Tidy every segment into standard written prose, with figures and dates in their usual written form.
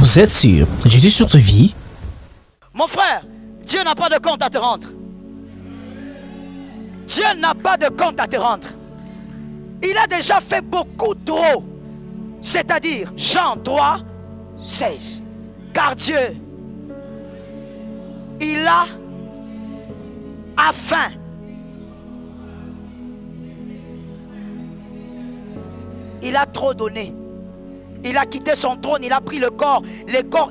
Vous êtes sur Jésus sur ta vie. Mon frère, Dieu n'a pas de compte à te rendre. Dieu n'a pas de compte à te rendre. Il a déjà fait beaucoup trop. C'est-à-dire, Jean 3, 16. Car Dieu, il a faim. Il a trop donné. Il a quitté son trône, il a pris le corps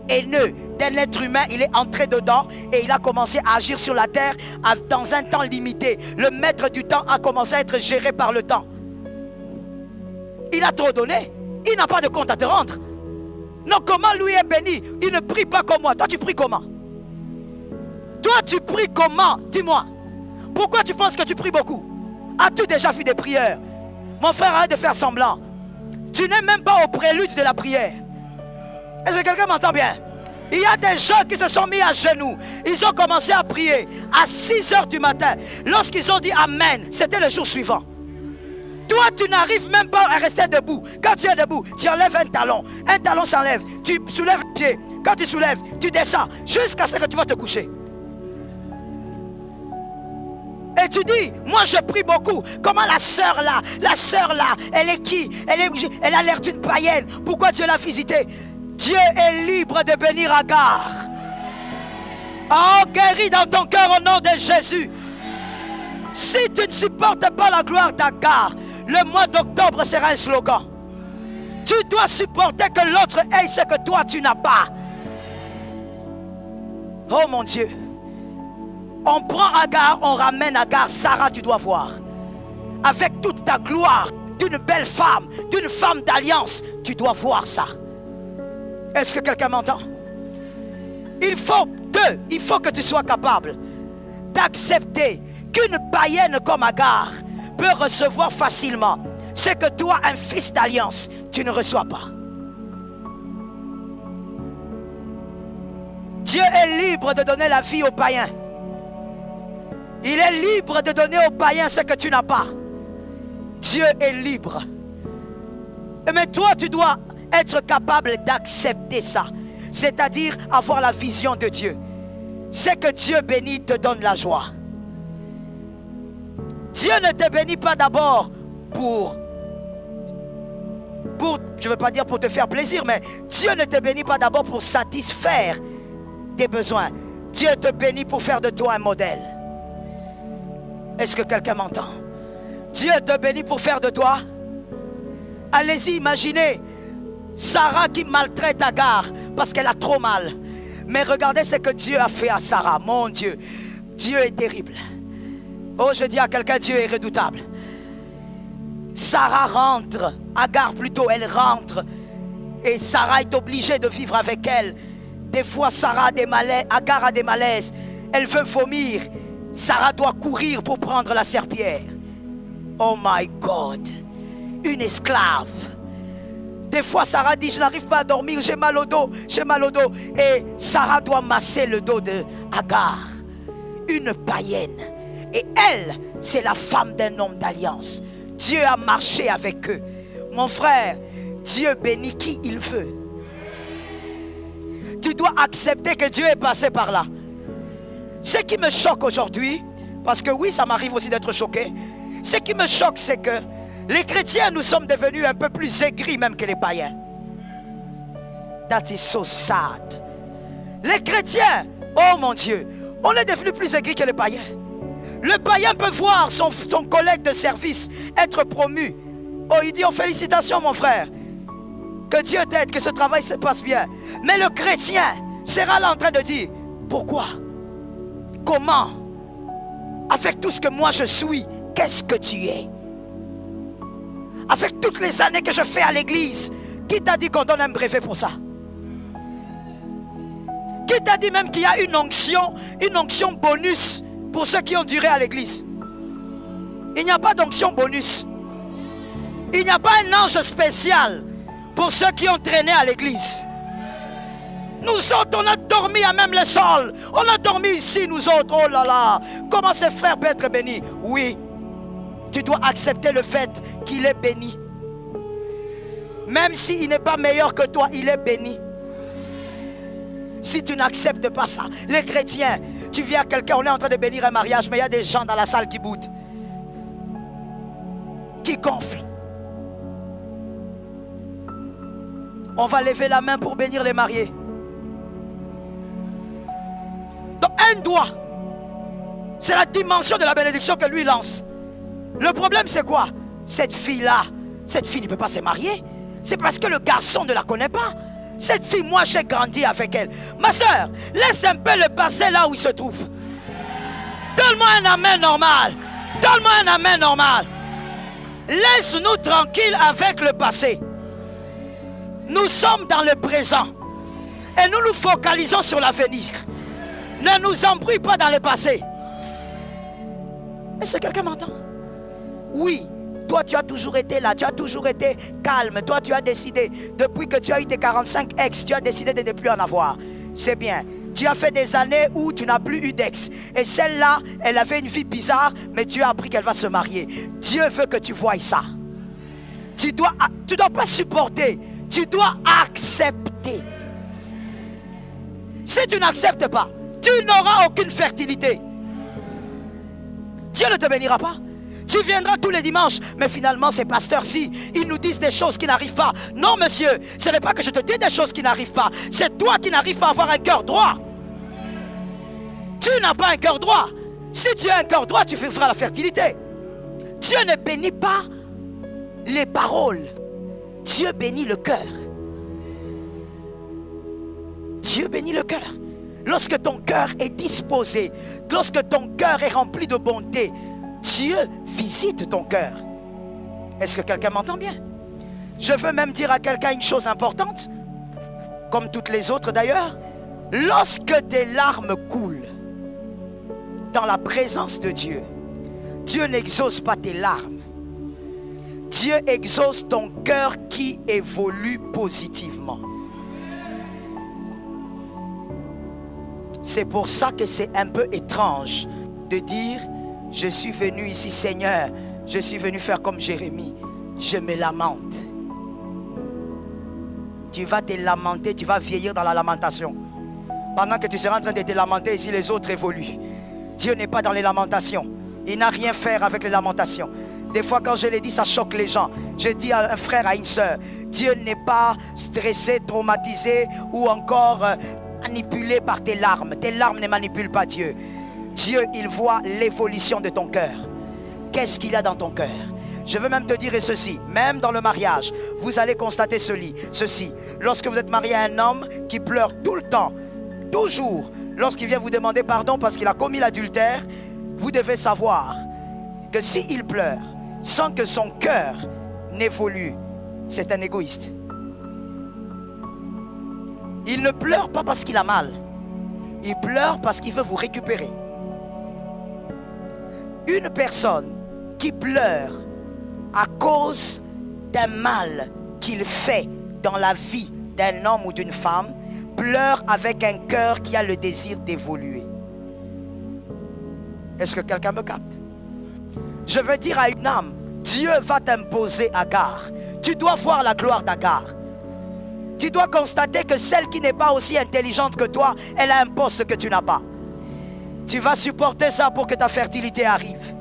haineux d'un être humain, il est entré dedans et il a commencé à agir sur la terre dans un temps limité. Le maître du temps a commencé à être géré par le temps. Il a trop donné, il n'a pas de compte à te rendre. Non, comment lui est béni? Il ne prie pas comme moi. Toi, tu pries comment? Toi, tu pries comment? Dis-moi. Pourquoi tu penses que tu pries beaucoup? As-tu déjà fait des prières? Mon frère, arrête de faire semblant. Tu n'es même pas au prélude de la prière. Est-ce que quelqu'un m'entend bien? Il y a des gens qui se sont mis à genoux. Ils ont commencé à prier à 6 heures du matin. Lorsqu'ils ont dit Amen, c'était le jour suivant. Toi, tu n'arrives même pas à rester debout. Quand tu es debout, tu enlèves un talon. Un talon s'enlève. Tu soulèves le pied. Quand tu soulèves, tu descends jusqu'à ce que tu vas te coucher. Et tu dis, moi je prie beaucoup. Comment la sœur là, elle est qui? Elle a l'air d'une païenne. Pourquoi Dieu l'a visitée? Dieu est libre de bénir Agar. Oh, guéris dans ton cœur au nom de Jésus. Si tu ne supportes pas la gloire d'Agar, le mois d'octobre sera un slogan. Tu dois supporter que l'autre ait ce que toi tu n'as pas. Oh mon Dieu. On prend Agar, on ramène Agar. Sarah, tu dois voir. Avec toute ta gloire, d'une belle femme, d'une femme d'alliance, tu dois voir ça. Est-ce que quelqu'un m'entend? Il faut que tu sois capable d'accepter qu'une païenne comme Agar peut recevoir facilement ce que toi, un fils d'alliance, tu ne reçois pas. Dieu est libre de donner la vie aux païens. Il est libre de donner aux païens ce que tu n'as pas. Dieu est libre. Mais toi, tu dois être capable d'accepter ça. C'est-à-dire avoir la vision de Dieu. C'est que Dieu béni te donne la joie. Dieu ne te bénit pas d'abord pour je ne veux pas dire pour te faire plaisir, mais Dieu ne te bénit pas d'abord pour satisfaire tes besoins. Dieu te bénit pour faire de toi un modèle. Est-ce que quelqu'un m'entend? Dieu te bénit pour faire de toi. Allez-y, imaginez Sarah qui maltraite Agar parce qu'elle a trop mal. Mais regardez ce que Dieu a fait à Sarah. Mon Dieu, Dieu est terrible. Oh, je dis à quelqu'un, Dieu est redoutable. Sarah rentre, Agar plutôt, elle rentre. Et Sarah est obligée de vivre avec elle. Des fois, Sarah a des malaises, Agar a des malaises. Elle veut vomir. Sarah doit courir pour prendre la serpillière. Oh my God. Une esclave. Des fois, Sarah dit, je n'arrive pas à dormir, j'ai mal au dos, j'ai mal au dos. Et Sarah doit masser le dos de Agar. Une païenne. Et elle, c'est la femme d'un homme d'alliance. Dieu a marché avec eux. Mon frère, Dieu bénit qui il veut. Tu dois accepter que Dieu est passé par là. Ce qui me choque aujourd'hui, parce que oui, ça m'arrive aussi d'être choqué. Ce qui me choque, c'est que les chrétiens, nous sommes devenus un peu plus aigris même que les païens. That is so sad. Les chrétiens, oh mon Dieu, on est devenus plus aigris que les païens. Le païen peut voir son collègue de service être promu. Oh, il dit, oh, félicitations mon frère. Que Dieu t'aide, que ce travail se passe bien. Mais le chrétien sera là en train de dire, pourquoi? Comment? Avec tout ce que moi je suis, qu'est-ce que tu es? Avec toutes les années que je fais à l'église, qui t'a dit qu'on donne un brevet pour ça? Qui t'a dit même qu'il y a une onction bonus pour ceux qui ont duré à l'église? Il n'y a pas d'onction bonus. Il n'y a pas un ange spécial pour ceux qui ont traîné à l'église. Nous autres, on a dormi à même le sol. On a dormi ici, nous autres. Oh là là. Comment ces frères peuvent être bénis? Oui. Tu dois accepter le fait qu'il est béni. Même s'il n'est pas meilleur que toi, il est béni. Si tu n'acceptes pas ça, les chrétiens, tu viens à quelqu'un, on est en train de bénir un mariage, mais il y a des gens dans la salle qui boudent, qui gonflent. On va lever la main pour bénir les mariés. Donc un doigt, c'est la dimension de la bénédiction que lui lance. Le problème c'est quoi? Cette fille-là, cette fille ne peut pas se marier. C'est parce que le garçon ne la connaît pas. Cette fille, moi j'ai grandi avec elle. Ma soeur, laisse un peu le passé là où il se trouve. Donne-moi un amen normal. Donne-moi un amen normal. Laisse-nous tranquilles avec le passé. Nous sommes dans le présent. Et nous nous focalisons sur l'avenir. Ne nous embrouille pas dans le passé. Est-ce que quelqu'un m'entend? Oui, toi tu as toujours été là, tu as toujours été calme. Toi tu as décidé, depuis que tu as eu tes 45 ex, tu as décidé de ne plus en avoir. C'est bien. Tu as fait des années où tu n'as plus eu d'ex. Et celle-là, elle avait une vie bizarre, mais tu as appris qu'elle va se marier. Dieu veut que tu voies ça. Tu dois pas supporter, tu dois accepter. Si tu n'acceptes pas, tu n'auras aucune fertilité. Dieu ne te bénira pas. Tu viendras tous les dimanches, mais finalement ces pasteurs-ci, ils nous disent des choses qui n'arrivent pas. Non monsieur, ce n'est pas que je te dis des choses qui n'arrivent pas. C'est toi qui n'arrives pas à avoir un cœur droit. Tu n'as pas un cœur droit. Si tu as un cœur droit, tu feras la fertilité. Dieu ne bénit pas les paroles. Dieu bénit le cœur. Dieu bénit le cœur. Lorsque ton cœur est disposé, lorsque ton cœur est rempli de bonté, Dieu visite ton cœur. Est-ce que quelqu'un m'entend bien? Je veux même dire à quelqu'un une chose importante, comme toutes les autres d'ailleurs. Lorsque tes larmes coulent dans la présence de Dieu, Dieu n'exauce pas tes larmes. Dieu exauce ton cœur qui évolue positivement. C'est pour ça que c'est un peu étrange de dire: je suis venu ici, Seigneur, je suis venu faire comme Jérémie, je me lamente. Tu vas te lamenter, tu vas vieillir dans la lamentation. Pendant que tu seras en train de te lamenter, ici les autres évoluent. Dieu n'est pas dans les lamentations. Il n'a rien à faire avec les lamentations. Des fois quand je l'ai dit, ça choque les gens. Je dis à un frère, à une soeur, Dieu n'est pas stressé, traumatisé ou encore manipulé par tes larmes. Tes larmes ne manipulent pas Dieu. Dieu, il voit l'évolution de ton cœur. Qu'est-ce qu'il y a dans ton cœur? Je veux même te dire ceci, même dans le mariage, vous allez constater ceci. Lorsque vous êtes marié à un homme qui pleure tout le temps, toujours, lorsqu'il vient vous demander pardon parce qu'il a commis l'adultère, vous devez savoir que s'il pleure sans que son cœur n'évolue, c'est un égoïste. Il ne pleure pas parce qu'il a mal. Il pleure parce qu'il veut vous récupérer. Une personne qui pleure à cause d'un mal qu'il fait dans la vie d'un homme ou d'une femme, pleure avec un cœur qui a le désir d'évoluer. Est-ce que quelqu'un me capte? Je veux dire à une âme, Dieu va t'imposer Agar. Tu dois voir la gloire d'Agar. Tu dois constater que celle qui n'est pas aussi intelligente que toi, elle a un poste que tu n'as pas. Tu vas supporter ça pour que ta fertilité arrive.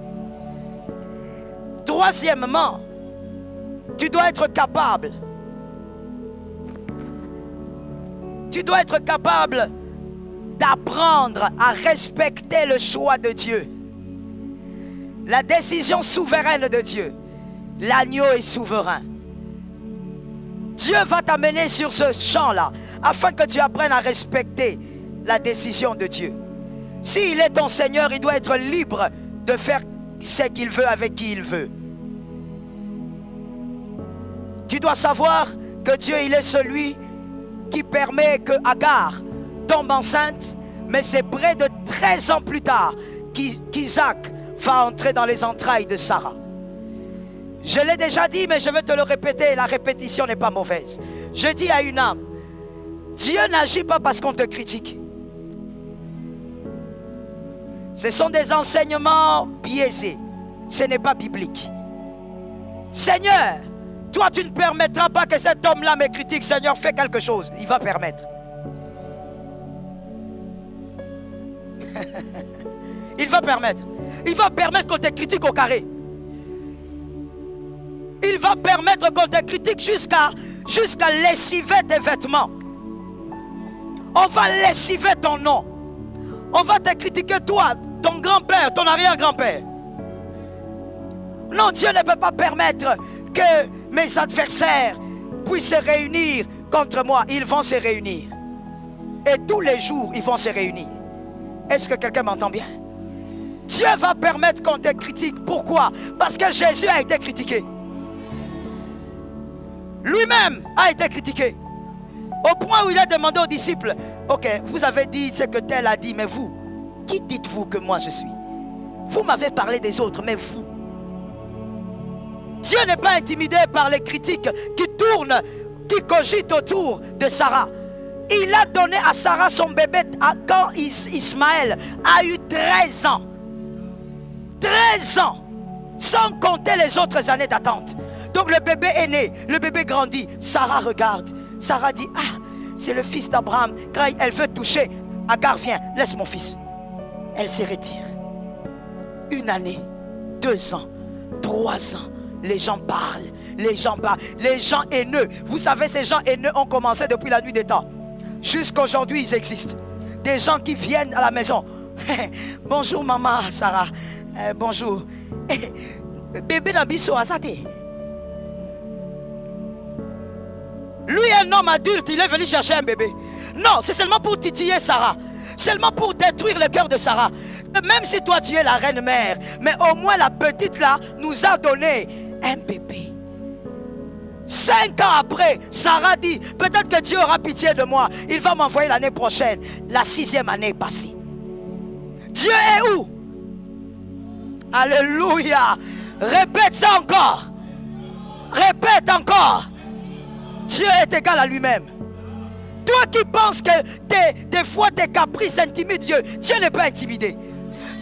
Troisièmement, tu dois être capable. Tu dois être capable d'apprendre à respecter le choix de Dieu. La décision souveraine de Dieu. L'agneau est souverain. Dieu va t'amener sur ce champ-là afin que tu apprennes à respecter la décision de Dieu. S'il est ton Seigneur, il doit être libre de faire ce qu'il veut avec qui il veut. Tu dois savoir que Dieu, il est celui qui permet que Agar tombe enceinte, mais c'est près de 13 ans plus tard qu'Isaac va entrer dans les entrailles de Sarah. Je l'ai déjà dit, mais je vais te le répéter, la répétition n'est pas mauvaise. Je dis à une âme, Dieu n'agit pas parce qu'on te critique. Ce sont des enseignements biaisés. Ce n'est pas biblique. Seigneur, toi tu ne permettras pas que cet homme-là me critique. Seigneur, fais quelque chose. Il va permettre. Il va permettre. Il va permettre qu'on te critique au carré. Il va permettre qu'on te critique jusqu'à lessiver tes vêtements. On va lessiver ton nom. On va te critiquer toi, ton grand-père, ton arrière-grand-père. Non, Dieu ne peut pas permettre que mes adversaires puissent se réunir contre moi. Ils vont se réunir. Et tous les jours, ils vont se réunir. Est-ce que quelqu'un m'entend bien? Dieu va permettre qu'on te critique. Pourquoi? Parce que Jésus a été critiqué. Lui-même a été critiqué. Au point où il a demandé aux disciples, ok, vous avez dit ce que tel a dit, mais vous, qui dites-vous que moi je suis? Vous m'avez parlé des autres, mais vous? Dieu n'est pas intimidé par les critiques qui tournent, qui cogitent autour de Sarah. Il a donné à Sarah son bébé quand Ismaël a eu 13 ans. 13 ans, sans compter les autres années d'attente. Donc le bébé est né, le bébé grandit. Sarah regarde. Sarah dit, ah, c'est le fils d'Abraham. Quand elle veut toucher, Agar vient, laisse mon fils. Elle se retire. 1 année, 2 ans, 3 ans. Les gens parlent, les gens parlent. Les gens haineux. Vous savez, ces gens haineux ont commencé depuis la nuit des temps. Jusqu'à aujourd'hui, ils existent. Des gens qui viennent à la maison. Bonjour maman Sarah. Bonjour. Bébé Nabiso Asate. Lui, un homme adulte, il est venu chercher un bébé. Non, c'est seulement pour titiller Sarah. Seulement pour détruire le cœur de Sarah. Même si toi tu es la reine mère, mais au moins la petite là nous a donné un bébé. 5 ans après, Sarah dit, peut-être que Dieu aura pitié de moi. Il va m'envoyer l'année prochaine. La 6e année est passée. Dieu est où? Alléluia. Répète ça encore. Répète encore. Dieu est égal à lui-même. Toi qui penses que des fois tes caprices intimident Dieu, Dieu n'est pas intimidé.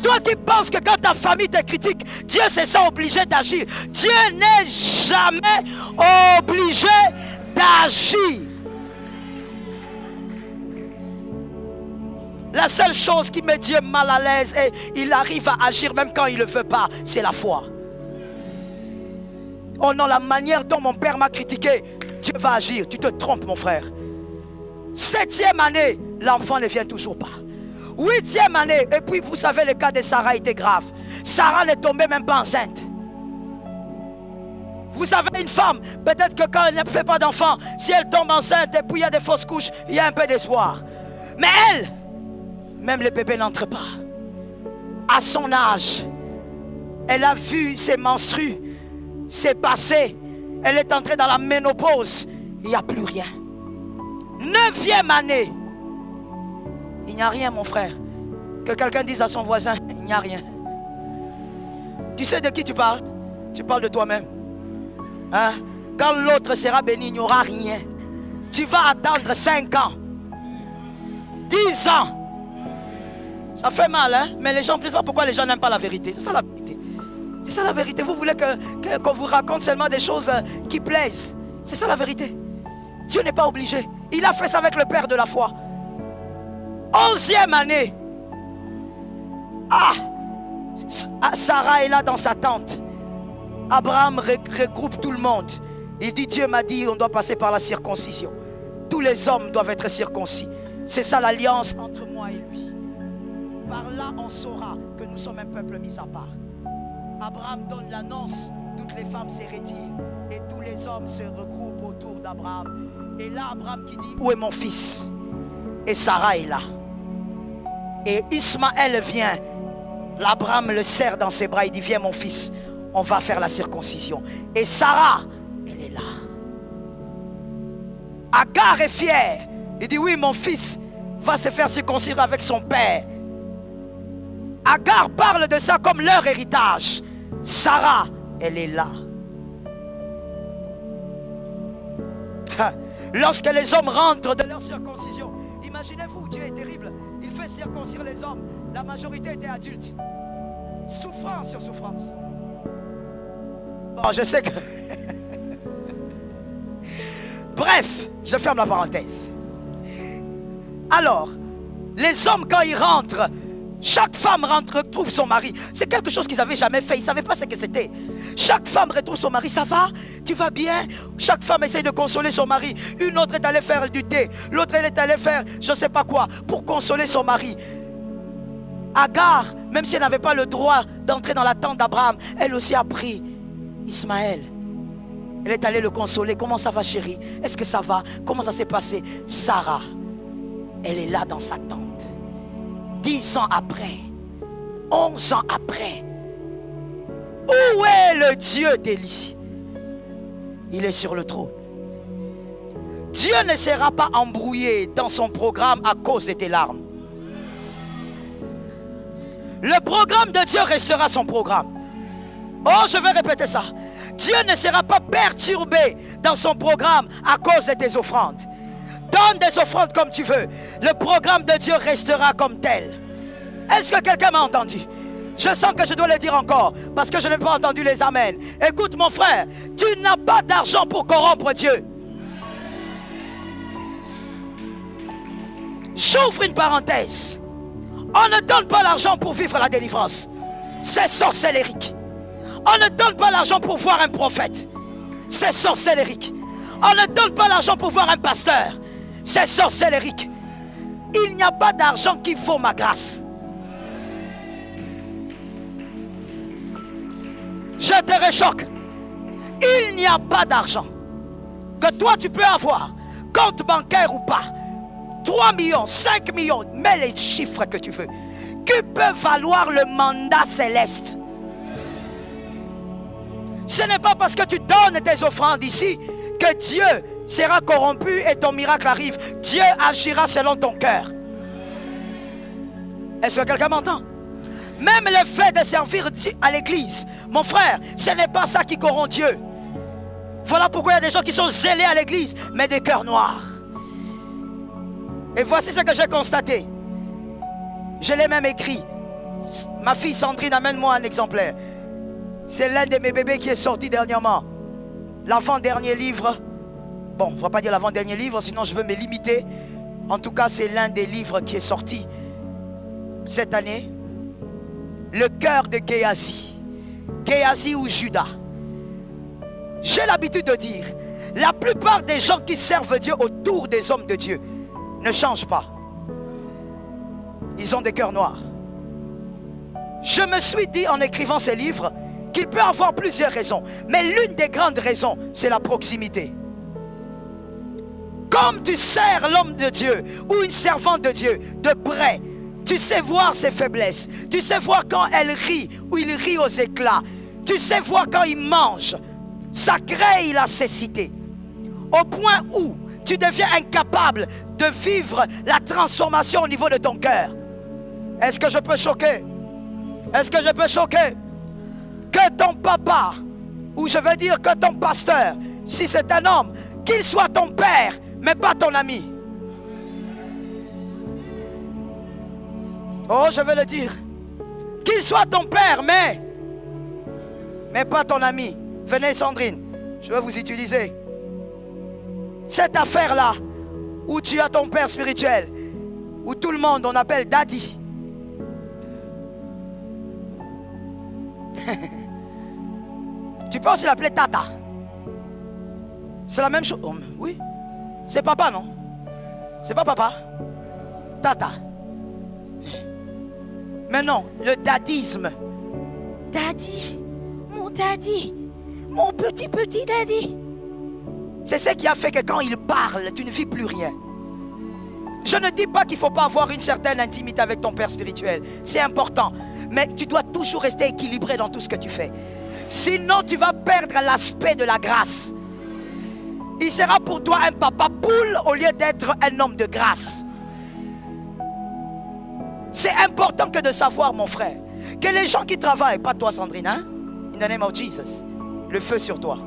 Toi qui penses que quand ta famille te critique, Dieu se sent obligé d'agir. Dieu n'est jamais obligé d'agir. La seule chose qui met Dieu mal à l'aise et il arrive à agir même quand il ne le veut pas, c'est la foi. Oh non, la manière dont mon père m'a critiqué, Dieu va agir. Tu te trompes mon frère. 7e année, l'enfant ne vient toujours pas. 8e année, et puis vous savez le cas de Sarah était grave. Sarah ne tombait même pas enceinte. Vous savez une femme, peut-être que quand elle ne fait pas d'enfant, si elle tombe enceinte et puis il y a des fausses couches, il y a un peu d'espoir. Mais elle, même le bébé n'entre pas. À son âge, elle a vu ses menstrues, c'est passé. Elle est entrée dans la ménopause. Il n'y a plus rien. 9e année. Il n'y a rien mon frère. Que quelqu'un dise à son voisin, il n'y a rien. Tu sais de qui tu parles? Tu parles de toi-même. Hein? Quand l'autre sera béni, il n'y aura rien. Tu vas attendre 5 ans. 10 ans. Ça fait mal, hein? Mais les gens ne disent pas pourquoi les gens n'aiment pas la vérité. C'est ça la vérité. C'est ça la vérité. Vous voulez qu'on vous raconte seulement des choses qui plaisent. C'est ça la vérité. Dieu n'est pas obligé. Il a fait ça avec le père de la foi. 11e année. Ah! Sarah est là dans sa tente. Abraham regroupe tout le monde. Il dit, Dieu m'a dit, on doit passer par la circoncision. Tous les hommes doivent être circoncis. C'est ça l'alliance entre moi et lui. Par là, on saura que nous sommes un peuple mis à part. Abraham donne l'annonce, toutes les femmes se retirent et tous les hommes se regroupent autour d'Abraham. Et là, Abraham qui dit, où est mon fils? Et Sarah est là. Et Ismaël vient. L'Abraham le serre dans ses bras. Il dit, viens mon fils, on va faire la circoncision. Et Sarah, elle est là. Agar est fière. Il dit, oui, mon fils va se faire circoncire avec son père. Agar parle de ça comme leur héritage. Sarah, elle est là. Lorsque les hommes rentrent de leur circoncision, imaginez-vous, Dieu est terrible. Il fait circoncire les hommes. La majorité était adulte. Souffrance sur souffrance. Bon, je sais que... Bref, je ferme la parenthèse. Alors, les hommes quand ils rentrent, Chaque femme retrouve son mari. C'est quelque chose qu'ils n'avaient jamais fait. Ils ne savaient pas ce que c'était. Chaque femme retrouve son mari. Ça va? Tu vas bien? Chaque femme essaye de consoler son mari. Une autre est allée faire du thé. L'autre elle est allée faire je ne sais pas quoi pour consoler son mari. Agar, même si elle n'avait pas le droit d'entrer dans la tente d'Abraham, elle aussi a pris Ismaël. Elle est allée le consoler. Comment ça va, chérie? Est-ce que ça va? Comment ça s'est passé? Sarah, elle est là dans sa tente. 10 ans après, 11 ans après, où est le Dieu d'Élie? Il est sur le trône. Dieu ne sera pas embrouillé dans son programme à cause de tes larmes. Le programme de Dieu restera son programme. Oh, je vais répéter ça. Dieu ne sera pas perturbé dans son programme à cause de tes offrandes. Donne des offrandes comme tu veux. Le programme de Dieu restera comme tel. Est-ce que quelqu'un m'a entendu? Je sens que je dois le dire encore parce que je n'ai pas entendu les amens. Écoute mon frère, tu n'as pas d'argent pour corrompre Dieu. J'ouvre une parenthèse. On ne donne pas l'argent pour vivre la délivrance. C'est sorcellérique. On ne donne pas l'argent pour voir un prophète. C'est sorcellérique. On ne donne pas l'argent pour voir un pasteur. C'est sorcellérique. Il n'y a pas d'argent qui vaut ma grâce. Je te réchoque. Il n'y a pas d'argent que toi tu peux avoir, compte bancaire ou pas, 3 millions, 5 millions, mets les chiffres que tu veux, qui peut valoir le mandat céleste. Ce n'est pas parce que tu donnes tes offrandes ici que Dieu sera corrompu et ton miracle arrive. Dieu agira selon ton cœur. Est-ce que quelqu'un m'entend? Même le fait de servir à l'église, mon frère, ce n'est pas ça qui corrompt Dieu. Voilà pourquoi il y a des gens qui sont zélés à l'église, mais des cœurs noirs. Et voici ce que j'ai constaté. Je l'ai même écrit. Ma fille Sandrine, amène-moi un exemplaire. C'est l'un de mes bébés qui est sorti dernièrement. L'avant-dernier livre. Bon, je ne vais pas dire l'avant-dernier livre, sinon je veux me limiter. En tout cas, c'est l'un des livres qui est sorti cette année. Le cœur de Géasi. Géasi ou Judas. J'ai l'habitude de dire, la plupart des gens qui servent Dieu autour des hommes de Dieu ne changent pas. Ils ont des cœurs noirs. Je me suis dit en écrivant ces livres qu'il peut avoir plusieurs raisons. Mais l'une des grandes raisons, c'est la proximité. Comme tu sers l'homme de Dieu ou une servante de Dieu de près, tu sais voir ses faiblesses. Tu sais voir quand elle rit ou il rit aux éclats. Tu sais voir quand il mange. Ça crée la cécité. Au point où tu deviens incapable de vivre la transformation au niveau de ton cœur. Est-ce que je peux choquer? Est-ce que je peux choquer? Que ton papa, ou je veux dire que ton pasteur, si c'est un homme, qu'il soit ton père, mais pas ton ami. Oh, je veux le dire. Qu'il soit ton père, mais pas ton ami. Venez Sandrine, je vais vous utiliser. Cette affaire-là, où tu as ton père spirituel, où tout le monde, on appelle daddy. Tu peux aussi l'appeler tata. C'est la même chose. Oh, oui. C'est papa, non? C'est pas papa. Tata. Mais non, le dadisme. Daddy. Mon daddy. Mon petit daddy. C'est ce qui a fait que quand il parle, tu ne vis plus rien. Je ne dis pas qu'il ne faut pas avoir une certaine intimité avec ton père spirituel. C'est important. Mais tu dois toujours rester équilibré dans tout ce que tu fais. Sinon, tu vas perdre l'aspect de la grâce. Il sera pour toi un papa poule au lieu d'être un homme de grâce. C'est important que de savoir, mon frère, que les gens qui travaillent, pas toi Sandrine, hein? In the name of Jesus, le feu sur toi.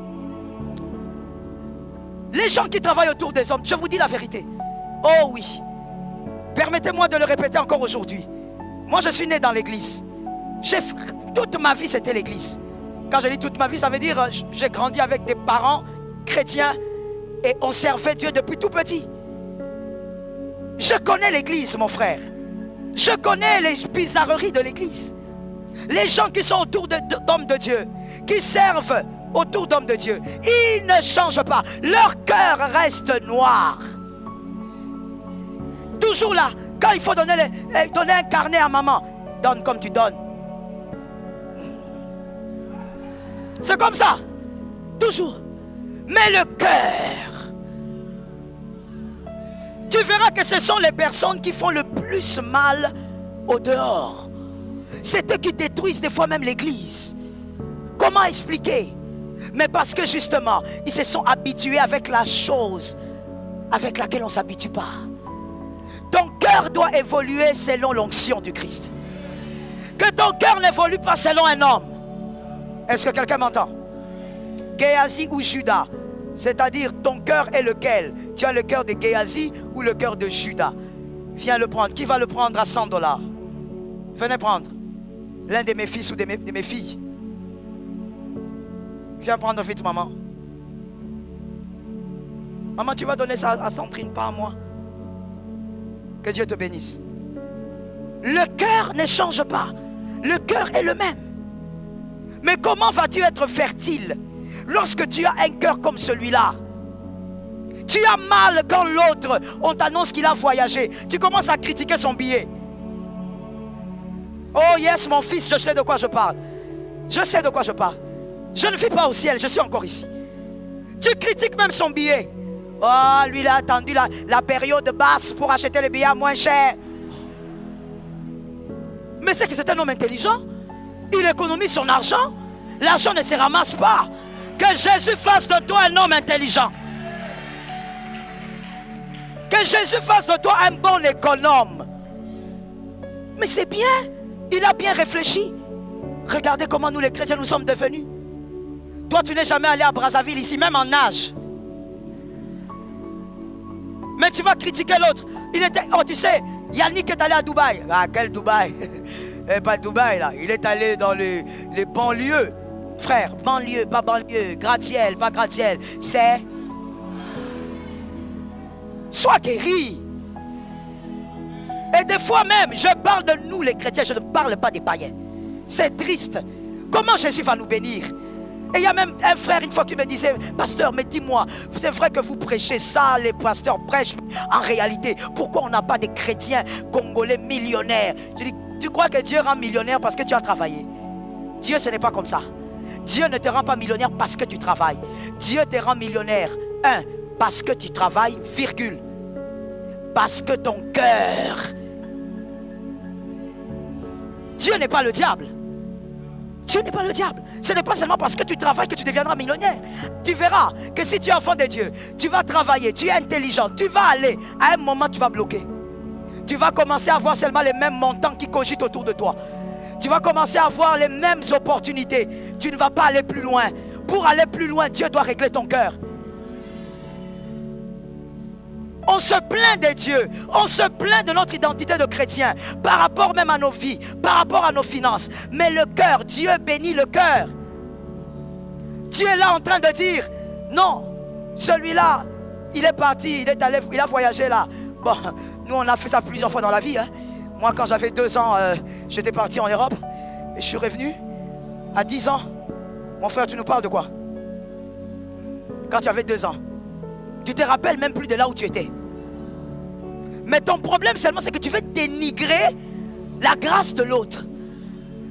Les gens qui travaillent autour des hommes, je vous dis la vérité. Oh oui, permettez-moi de le répéter encore aujourd'hui. Moi je suis né dans l'église. Toute ma vie c'était l'église. Quand je dis toute ma vie, ça veut dire j'ai grandi avec des parents chrétiens et on servait Dieu depuis tout petit. Je connais l'église, mon frère. Je connais les bizarreries de l'église. Les gens qui sont autour d'hommes de Dieu, qui servent autour d'hommes de Dieu, ils ne changent pas. Leur cœur reste noir. Toujours là, quand il faut donner un carnet à maman, donne comme tu donnes. C'est comme ça, toujours. Mais le cœur, tu verras que ce sont les personnes qui font le plus mal au dehors. C'est eux qui détruisent des fois même l'église. Comment expliquer? Mais parce que justement, ils se sont habitués avec la chose avec laquelle on ne s'habitue pas. Ton cœur doit évoluer selon l'onction du Christ. Que ton cœur n'évolue pas selon un homme. Est-ce que quelqu'un m'entend? Géasi ou Judas, c'est-à-dire ton cœur est lequel? Tu as le cœur de Géasi ou le cœur de Judas? Viens le prendre. Qui va le prendre à $100? Venez prendre. L'un de mes fils ou de mes filles. Viens prendre vite, maman. Maman, tu vas donner ça à Sandrine, pas à moi. Que Dieu te bénisse. Le cœur ne change pas. Le cœur est le même. Mais comment vas-tu être fertile lorsque tu as un cœur comme celui-là? Tu as mal quand l'autre, on t'annonce qu'il a voyagé. Tu commences à critiquer son billet. Oh yes, mon fils, je sais de quoi je parle. Je sais de quoi je parle. Je ne vis pas au ciel, je suis encore ici. Tu critiques même son billet. Oh, lui, il a attendu la période basse pour acheter le billet moins cher. Mais c'est que c'est un homme intelligent. Il économise son argent. L'argent ne se ramasse pas. Que Jésus fasse de toi un homme intelligent. Que Jésus fasse de toi un bon économe. Mais c'est bien. Il a bien réfléchi. Regardez comment nous les chrétiens nous sommes devenus. Toi tu n'es jamais allé à Brazzaville ici, même en nage. Mais tu vas critiquer l'autre. Oh tu sais, Yannick est allé à Dubaï. Ah quel Dubaï? Pas Dubaï là. Il est allé dans les banlieues. Frère, banlieue, pas banlieue. Gratte-ciel, pas gratte-ciel. C'est... Sois guéri. Et des fois même, je parle de nous les chrétiens, je ne parle pas des païens. C'est triste. Comment Jésus va nous bénir? Et il y a même un frère une fois qui me disait, pasteur, mais dis-moi, c'est vrai que vous prêchez ça, les pasteurs prêchent. En réalité, pourquoi on n'a pas des chrétiens congolais millionnaires? Je dis, tu crois que Dieu rend millionnaire parce que tu as travaillé? Dieu, ce n'est pas comme ça. Dieu ne te rend pas millionnaire parce que tu travailles. Dieu te rend millionnaire, parce que tu travailles, virgule. Parce que ton cœur... Dieu n'est pas le diable. Dieu n'est pas le diable. Ce n'est pas seulement parce que tu travailles que tu deviendras millionnaire. Tu verras que si tu es enfant de Dieu, tu vas travailler, tu es intelligent, tu vas aller, à un moment tu vas bloquer. Tu vas commencer à avoir seulement les mêmes montants qui cogitent autour de toi. Tu vas commencer à avoir les mêmes opportunités. Tu ne vas pas aller plus loin. Pour aller plus loin, Dieu doit régler ton cœur. On se plaint de Dieu, on se plaint de notre identité de chrétien, par rapport même à nos vies, par rapport à nos finances. Mais le cœur, Dieu bénit le cœur. Dieu est là en train de dire, non, celui-là, il est parti, il est allé, il a voyagé là. Bon, nous on a fait ça plusieurs fois dans la vie. Hein. Moi quand j'avais 2 ans, j'étais parti en Europe, et je suis revenu à 10 ans. Mon frère, tu nous parles de quoi? Quand tu avais 2 ans. Tu te rappelles même plus de là où tu étais. Mais ton problème seulement c'est que tu veux dénigrer la grâce de l'autre.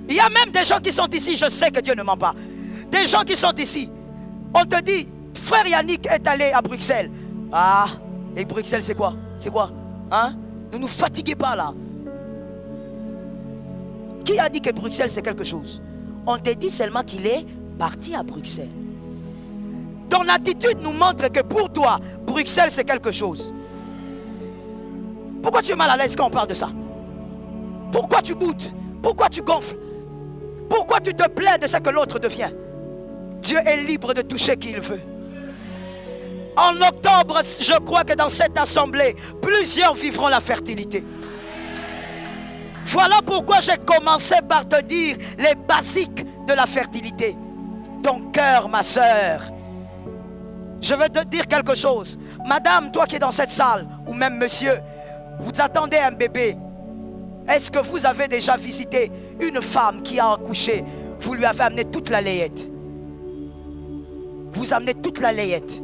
Il y a même des gens qui sont ici, je sais que Dieu ne ment pas. Des gens qui sont ici. On te dit, frère Yannick est allé à Bruxelles. Ah, et Bruxelles c'est quoi? C'est quoi? Hein? Ne nous fatiguez pas là. Qui a dit que Bruxelles c'est quelque chose? On te dit seulement qu'il est parti à Bruxelles. Ton attitude nous montre que pour toi, Bruxelles c'est quelque chose. Pourquoi tu es mal à l'aise quand on parle de ça? Pourquoi tu boudes? Pourquoi tu gonfles? Pourquoi tu te plains de ce que l'autre devient? Dieu est libre de toucher qui il veut. En octobre, je crois que dans cette assemblée, plusieurs vivront la fertilité. Voilà pourquoi j'ai commencé par te dire les basiques de la fertilité. Ton cœur, ma soeur. Je veux te dire quelque chose. Madame, toi qui es dans cette salle, ou même monsieur, vous attendez un bébé. Est-ce que vous avez déjà visité une femme qui a accouché? Vous lui avez amené toute la layette. Vous amenez toute la layette.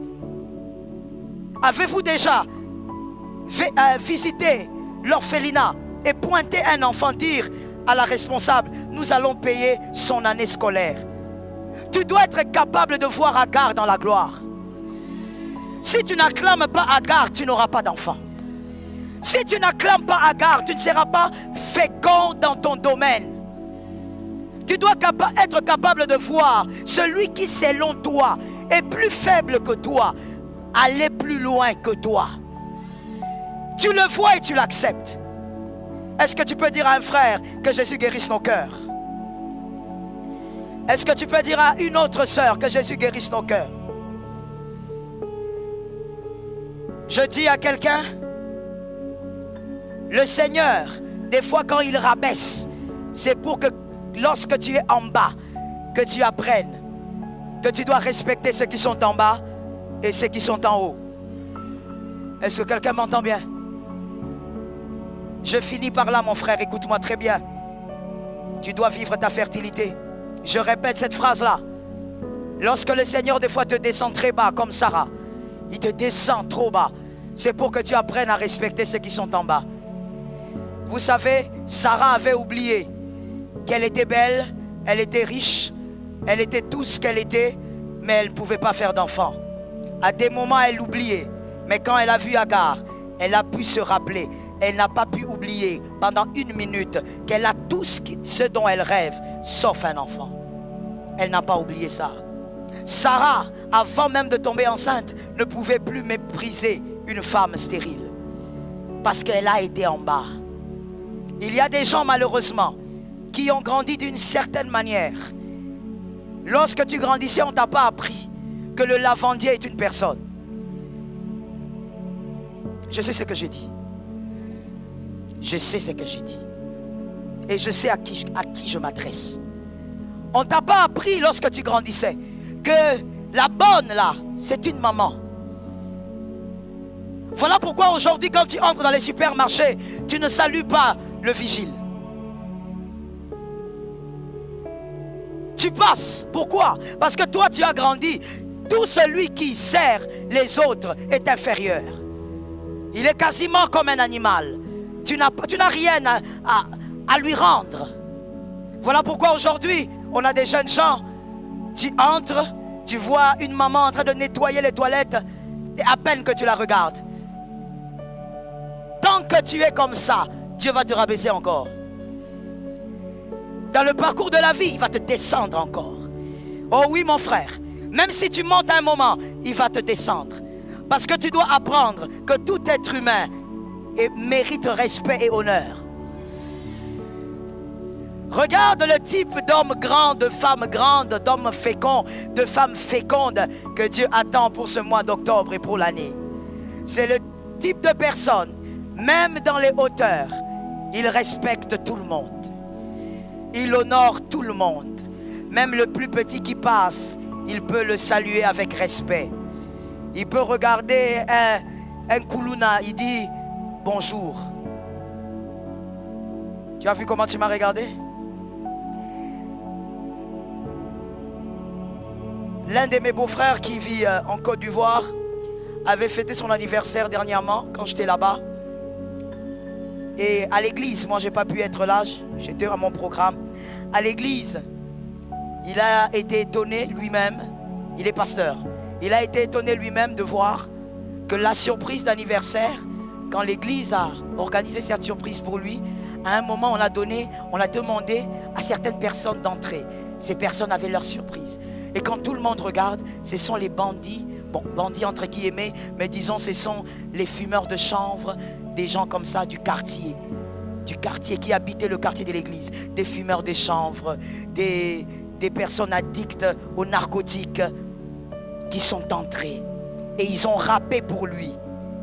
Avez-vous déjà visité l'orphelinat et pointé un enfant, dire à la responsable, nous allons payer son année scolaire? Tu dois être capable de voir Agar dans la gloire. Si tu n'acclames pas Agar, tu n'auras pas d'enfant. Si tu n'acclames pas Agar, tu ne seras pas fécond dans ton domaine. Tu dois être capable de voir celui qui, selon toi, est plus faible que toi, aller plus loin que toi. Tu le vois et tu l'acceptes. Est-ce que tu peux dire à un frère que Jésus guérisse nos cœurs? Est-ce que tu peux dire à une autre sœur que Jésus guérisse nos cœurs? Je dis à quelqu'un, le Seigneur, des fois quand il rabaisse, c'est pour que lorsque tu es en bas, que tu apprennes que tu dois respecter ceux qui sont en bas et ceux qui sont en haut. Est-ce que quelqu'un m'entend bien? Je finis par là, mon frère, écoute-moi très bien. Tu dois vivre ta fertilité. Je répète cette phrase-là. Lorsque le Seigneur des fois te descend très bas, comme Sarah, il te descend trop bas, c'est pour que tu apprennes à respecter ceux qui sont en bas. Vous savez, Sarah avait oublié qu'elle était belle, elle était riche, elle était tout ce qu'elle était, mais elle ne pouvait pas faire d'enfant. À des moments, elle l'oubliait. Mais quand elle a vu Agar, elle a pu se rappeler. Elle n'a pas pu oublier pendant une minute qu'elle a tout ce dont elle rêve, sauf un enfant. Elle n'a pas oublié ça. Sarah, avant même de tomber enceinte, ne pouvait plus mépriser une femme stérile. Parce qu'elle a été en bas. Il y a des gens malheureusement qui ont grandi d'une certaine manière. Lorsque tu grandissais, on ne t'a pas appris que le lavandier est une personne. Je sais ce que j'ai dit. Je sais ce que j'ai dit. Et je sais à qui je m'adresse. On ne t'a pas appris lorsque tu grandissais que la bonne là, c'est une maman. Voilà pourquoi aujourd'hui quand tu entres dans les supermarchés, tu ne salues pas le vigile. Tu passes. Pourquoi? Parce que toi tu as grandi. Tout celui qui sert les autres est inférieur. Il est quasiment comme un animal. Tu n'as rien à lui rendre. Voilà pourquoi aujourd'hui, on a des jeunes gens. Tu entres, tu vois une maman en train de nettoyer les toilettes, et à peine que tu la regardes. Tant que tu es comme ça, Dieu va te rabaisser encore. Dans le parcours de la vie, il va te descendre encore. Oh oui, mon frère, même si tu montes un moment, il va te descendre. Parce que tu dois apprendre que tout être humain mérite respect et honneur. Regarde le type d'homme grand, de femme grande, d'homme fécond, de femme féconde que Dieu attend pour ce mois d'octobre et pour l'année. C'est le type de personne, même dans les hauteurs, il respecte tout le monde. Il honore tout le monde. Même le plus petit qui passe, il peut le saluer avec respect. Il peut regarder un Kuluna, il dit bonjour. Tu as vu comment tu m'as regardé? L'un de mes beaux-frères qui vit en Côte d'Ivoire avait fêté son anniversaire dernièrement quand j'étais là-bas. Et à l'église, moi j'ai pas pu être là, j'étais à mon programme. À l'église, il a été étonné lui-même, il est pasteur. Il a été étonné lui-même de voir que la surprise d'anniversaire, quand l'église a organisé cette surprise pour lui, à un moment on a demandé à certaines personnes d'entrer. Ces personnes avaient leur surprise. Et quand tout le monde regarde, ce sont les bandits, bon, bandits entre guillemets, mais disons ce sont les fumeurs de chanvre, des gens comme ça du quartier qui habitaient le quartier de l'église, des fumeurs de chanvre, des personnes addictes aux narcotiques qui sont entrés et ils ont rappé pour lui.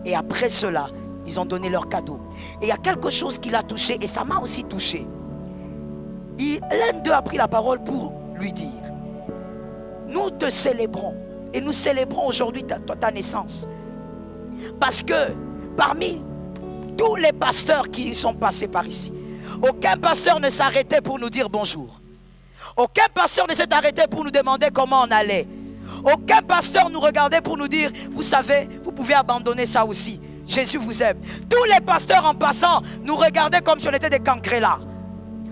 Et après cela, ils ont donné leur cadeau. Et il y a quelque chose qui l'a touché et ça m'a aussi touché. L'un d'eux a pris la parole pour lui dire: nous te célébrons et nous célébrons aujourd'hui ta naissance. Parce que parmi tous les pasteurs qui sont passés par ici, Aucun pasteur ne s'arrêtait pour nous dire bonjour. Aucun pasteur ne s'est arrêté pour nous demander comment on allait. Aucun pasteur nous regardait pour nous dire, vous savez, vous pouvez abandonner ça aussi. Jésus vous aime. Tous les pasteurs en passant nous regardaient comme si on était des cancrelats.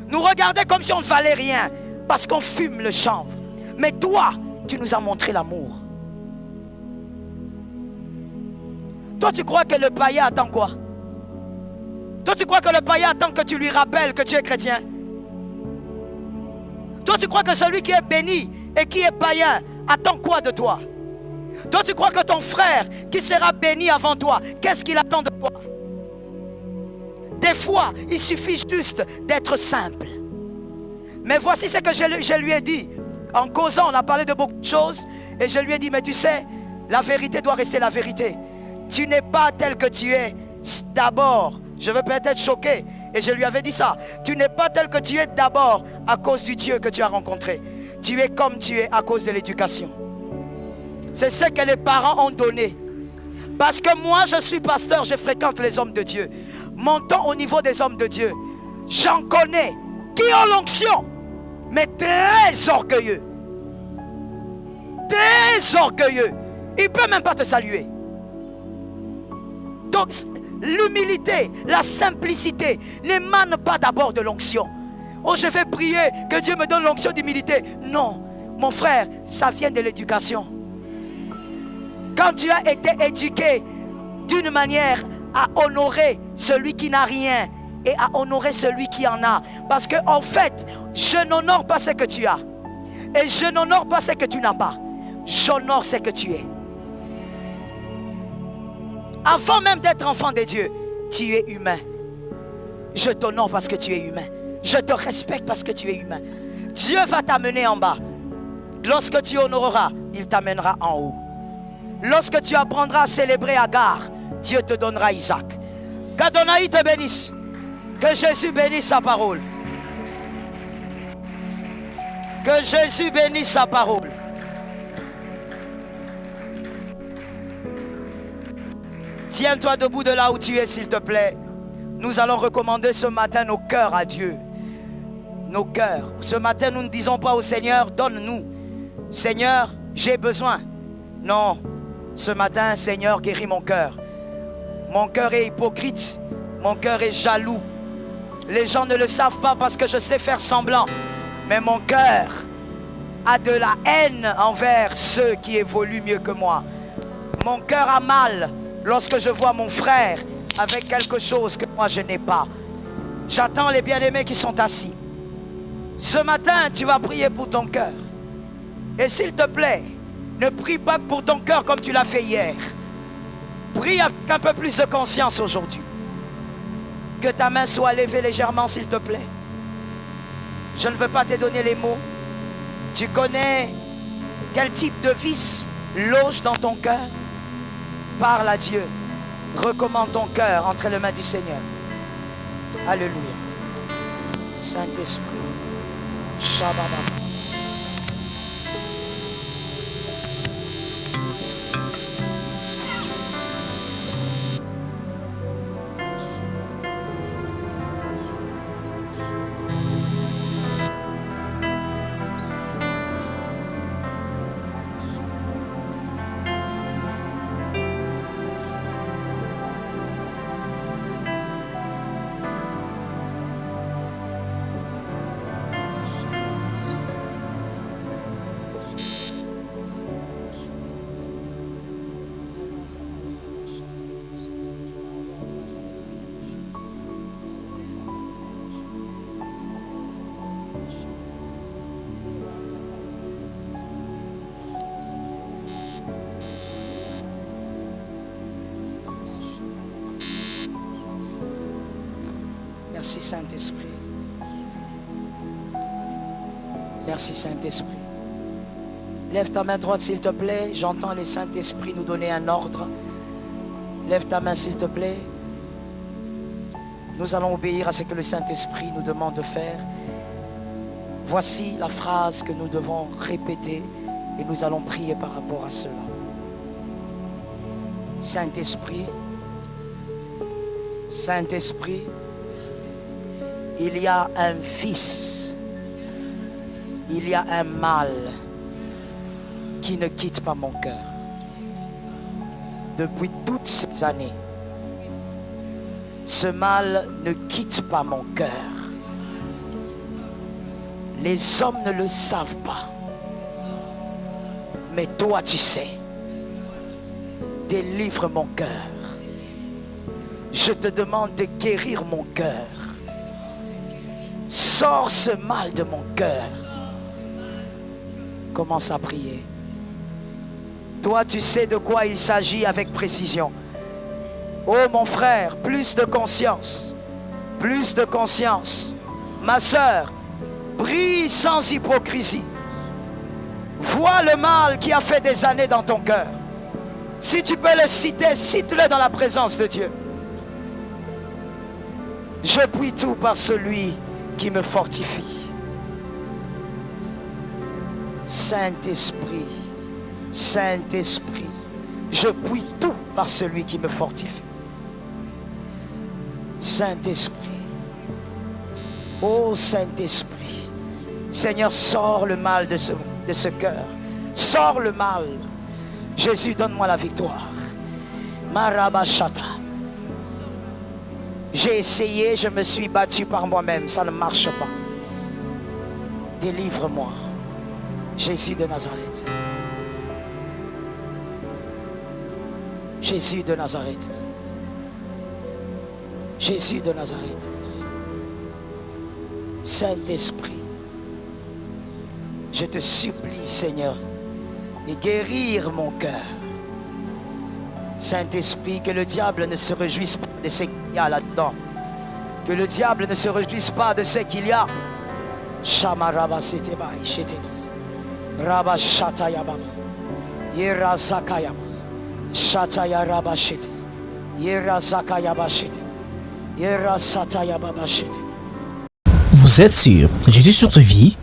Nous regardaient comme si on ne valait rien. Parce qu'on fume le chanvre. Mais toi, tu nous as montré l'amour. Toi, tu crois que le païen attend quoi? Toi, tu crois que le païen attend que tu lui rappelles que tu es chrétien? Toi, tu crois que celui qui est béni et qui est païen attend quoi de toi? Toi, tu crois que ton frère qui sera béni avant toi, qu'est-ce qu'il attend de toi? Des fois, il suffit juste d'être simple. Mais voici ce que je lui ai dit. En causant, on a parlé de beaucoup de choses. Et je lui ai dit, mais tu sais, la vérité doit rester la vérité. Tu n'es pas tel que tu es d'abord. Je veux peut-être être choqué. Et je lui avais dit ça. Tu n'es pas tel que tu es d'abord à cause du Dieu que tu as rencontré. Tu es comme tu es à cause de l'éducation. C'est ce que les parents ont donné. Parce que moi, je suis pasteur, je fréquente les hommes de Dieu. Montons au niveau des hommes de Dieu. J'en connais qui ont l'onction, mais très orgueilleux. Très orgueilleux. Il ne peut même pas te saluer. Donc, l'humilité, la simplicité n'émane pas d'abord de l'onction. Oh, je vais prier que Dieu me donne l'onction d'humilité. Non, mon frère, ça vient de l'éducation. Quand tu as été éduqué d'une manière à honorer celui qui n'a rien et à honorer celui qui en a. Parce que en fait, je n'honore pas ce que tu as. Et je n'honore pas ce que tu n'as pas. J'honore ce que tu es. Avant même d'être enfant de Dieu, tu es humain. Je t'honore parce que tu es humain. Je te respecte parce que tu es humain. Dieu va t'amener en bas. Lorsque tu honoreras, il t'amènera en haut. Lorsque tu apprendras à célébrer Agar, Dieu te donnera Isaac. Qu'Adonai te bénisse. Que Jésus bénisse sa parole. Que Jésus bénisse sa parole. Tiens-toi debout de là où tu es, s'il te plaît. Nous allons recommander ce matin nos cœurs à Dieu. Nos cœurs. Ce matin, nous ne disons pas au Seigneur, donne-nous. Seigneur, j'ai besoin. Non. Ce matin, Seigneur, guéris mon cœur. Mon cœur est hypocrite. Mon cœur est jaloux. Les gens ne le savent pas parce que je sais faire semblant. Mais mon cœur a de la haine envers ceux qui évoluent mieux que moi. Mon cœur a mal lorsque je vois mon frère avec quelque chose que moi je n'ai pas. J'attends les bien-aimés qui sont assis. Ce matin, tu vas prier pour ton cœur. Et s'il te plaît, ne prie pas pour ton cœur comme tu l'as fait hier. Prie avec un peu plus de conscience aujourd'hui. Que ta main soit levée légèrement, s'il te plaît. Je ne veux pas te donner les mots. Tu connais quel type de vice loge dans ton cœur? Parle à Dieu. Recommande ton cœur entre les mains du Seigneur. Alléluia. Saint-Esprit. Shabbat. Merci Saint-Esprit. Merci Saint-Esprit. Lève ta main droite s'il te plaît. J'entends les Saint-Esprit nous donner un ordre. Lève ta main s'il te plaît. Nous allons obéir à ce que le Saint-Esprit nous demande de faire. Voici la phrase que nous devons répéter et nous allons prier par rapport à cela. Saint-Esprit, Saint-Esprit, Il y a un vice, il y a un mal qui ne quitte pas mon cœur. Depuis toutes ces années, ce mal ne quitte pas mon cœur. Les hommes ne le savent pas. Mais toi, tu sais. Délivre mon cœur. Je te demande de guérir mon cœur. Sors ce mal de mon cœur. Commence à prier. Toi, tu sais de quoi il s'agit avec précision. Oh mon frère, plus de conscience. Plus de conscience. Ma sœur, prie sans hypocrisie. Vois le mal qui a fait des années dans ton cœur. Si tu peux le citer, cite-le dans la présence de Dieu. Je puis tout par celui qui me fortifie. Saint-Esprit, Saint-Esprit, je puis tout par celui qui me fortifie. Saint-Esprit, ô Saint-Esprit, Seigneur, sors le mal de ce cœur. Sors le mal. Jésus, donne-moi la victoire. Marabashata. J'ai essayé, je me suis battu par moi-même, ça ne marche pas. Délivre-moi. Jésus de Nazareth. Jésus de Nazareth. Jésus de Nazareth. Saint-Esprit, je te supplie, Seigneur, de guérir mon cœur. Saint-Esprit, que le diable ne se réjouisse pas de ce qu'il y a là-dedans. Que le diable ne se réjouisse pas de ce qu'il y a. Shamaraba setebai shetenos. Rabba shatayabam. Yera zakayam. Shataya rabba shete. Yera zakayaba shete. Yera satayababa shete. Vous êtes sur Jésus sur ta vie?